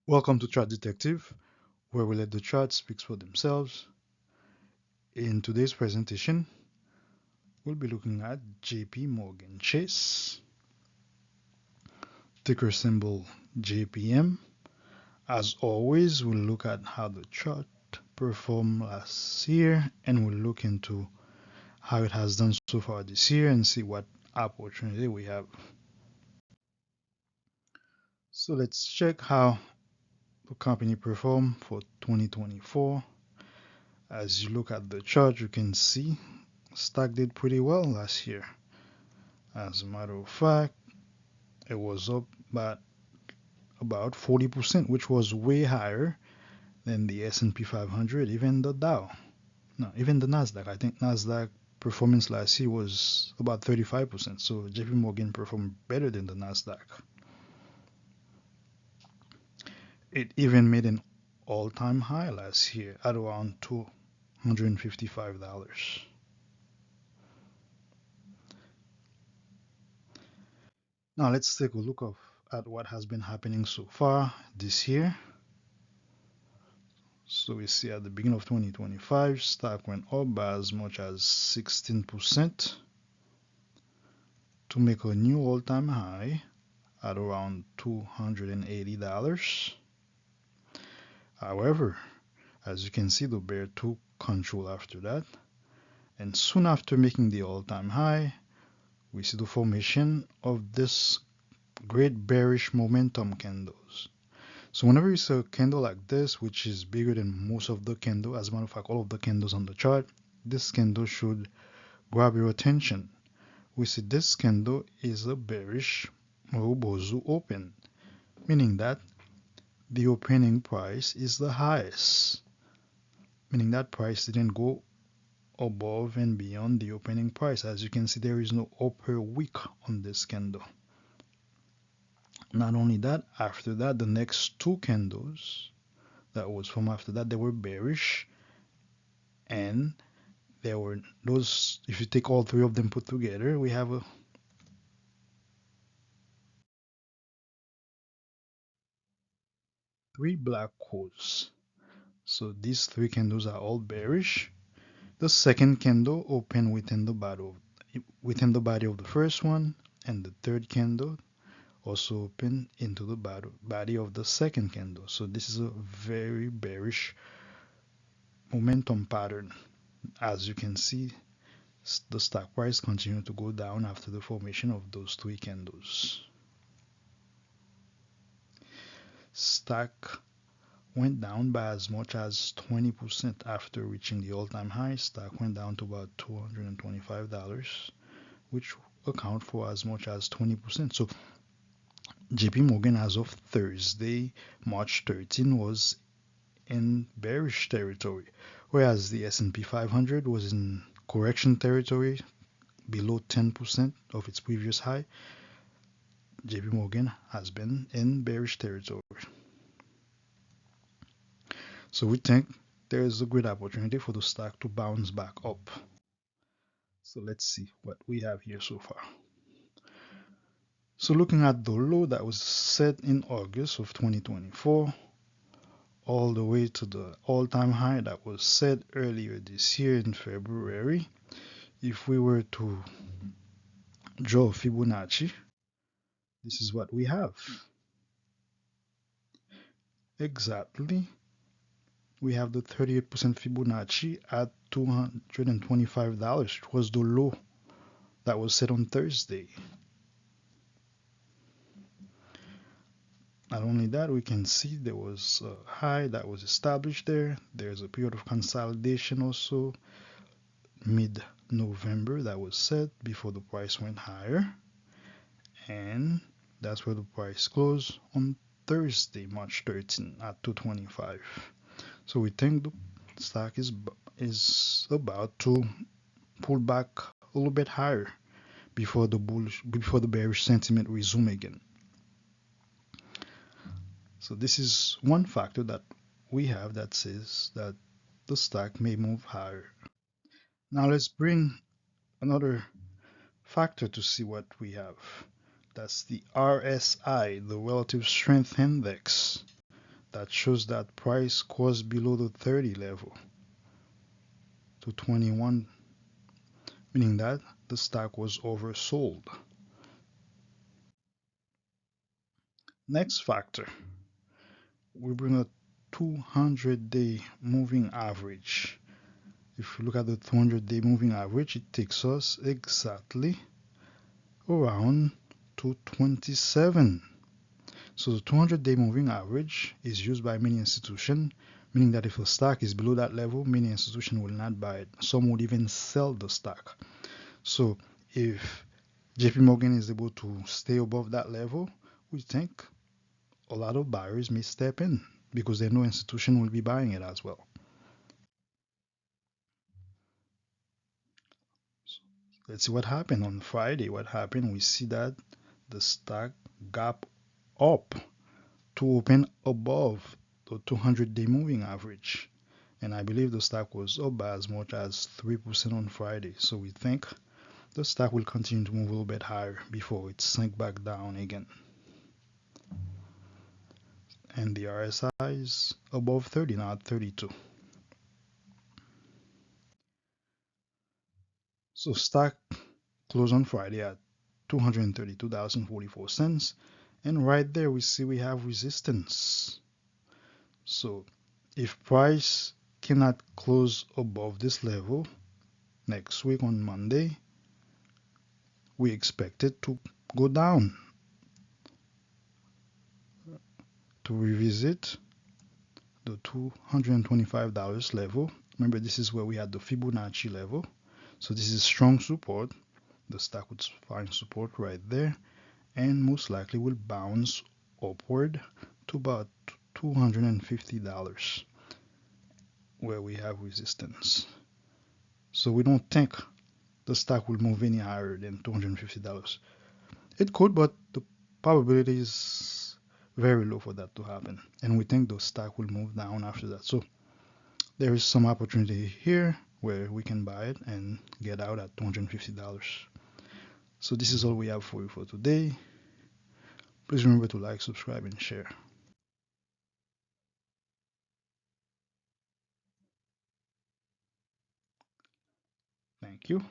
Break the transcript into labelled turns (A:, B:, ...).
A: Welcome to Chart Detective, where we let the charts speak for themselves. In today's presentation, we'll be looking at JPMorgan Chase, ticker symbol JPM. As always, we'll look at how the chart performed last year and we'll look into how it has done so far this year and see what opportunity we have. So let's check how the company performed for 2024. As you look at the chart, you can see stock did pretty well last year. As a matter of fact, it was up by about 40%, which was way higher than the S&P 500, even the Dow. No, even the Nasdaq. I think Nasdaq performance last year was about 35%. So JP Morgan performed better than the Nasdaq. It even made an all-time high last year at around $255. Now let's take a look at what has been happening so far this year. So we see at the beginning of 2025, stock went up by as much as 16% to make a new all-time high at around $280. However, as you can see, the bear took control after that. And soon after making the all-time high, we see the formation of this great bearish momentum candles. So whenever you see a candle like this, which is bigger than most of the candles, as a matter of fact, all of the candles on the chart, this candle should grab your attention. We see this candle is a bearish Ubozu open, meaning that the opening price is the highest, meaning that price didn't go above and beyond the opening price. As you can see, there is no upper wick on this candle. Not only that, after that, the next two candles that was from after that, they were bearish, and there were those, if you take all three of them put together, we have three black holes. So these three candles are all bearish. The second candle opened within the body of the first one, and the third candle also open into the body of the second candle. So this is a very bearish momentum pattern. As you can see, the stock price continued to go down after the formation of those three candles. Stock went down by as much as 20% after reaching the all-time high. Stock went down to about $225, which account for as much as 20%. So JP Morgan as of Thursday, March 13, was in bearish territory, whereas the S&P 500 was in correction territory below 10% of its previous high. JP Morgan has been in bearish territory. So we think there is a great opportunity for the stock to bounce back up. So let's see what we have here so far. So looking at the low that was set in August of 2024, all the way to the all-time high that was set earlier this year in February, if we were to draw Fibonacci, this is what we have. Exactly, we have the 38% Fibonacci at $225, which was the low that was set on Thursday. Not only that, we can see there was a high that was established there. There's a period of consolidation also mid-November that was set before the price went higher. And that's where the price closed on Thursday, March 13 at 225. So we think the stock is about to pull back a little bit higher before the bearish sentiment resume again. So this is one factor that we have that says that the stock may move higher. Now let's bring another factor to see what we have. That's the RSI, the Relative Strength Index. that shows that price crossed below the 30 level to 21, meaning that the stock was oversold. Next factor, we bring a 200-day moving average. If you look at the 200-day moving average, it takes us exactly around 227. So the 200-day moving average is used by many institutions, meaning that if a stock is below that level, many institutions will not buy it. Some would even sell the stock. So if JPMorgan is able to stay above that level, we think a lot of buyers may step in because they know institution will be buying it as well. So let's see what happened on Friday. What happened? We see that the stock gap up to open above the 200-day moving average. And I believe the stock was up by as much as 3% on Friday. So we think the stock will continue to move a little bit higher before it sink back down again. And the RSI is above 30, now at 32. So stock closed on Friday at $232.44. And right there we see we have resistance. So if price cannot close above this level next week on Monday, we expect it to go down to revisit the $225 level. Remember, this is where we had the Fibonacci level. So this is strong support. The stock would find support right there and most likely will bounce upward to about $250 where we have resistance. So we don't think the stock will move any higher than $250. It could, but the probability is very low for that to happen. And we think the stock will move down after that. So there is some opportunity here where we can buy it and get out at $250. So this is all we have for you for today. Please remember to like, subscribe, and share. Thank you.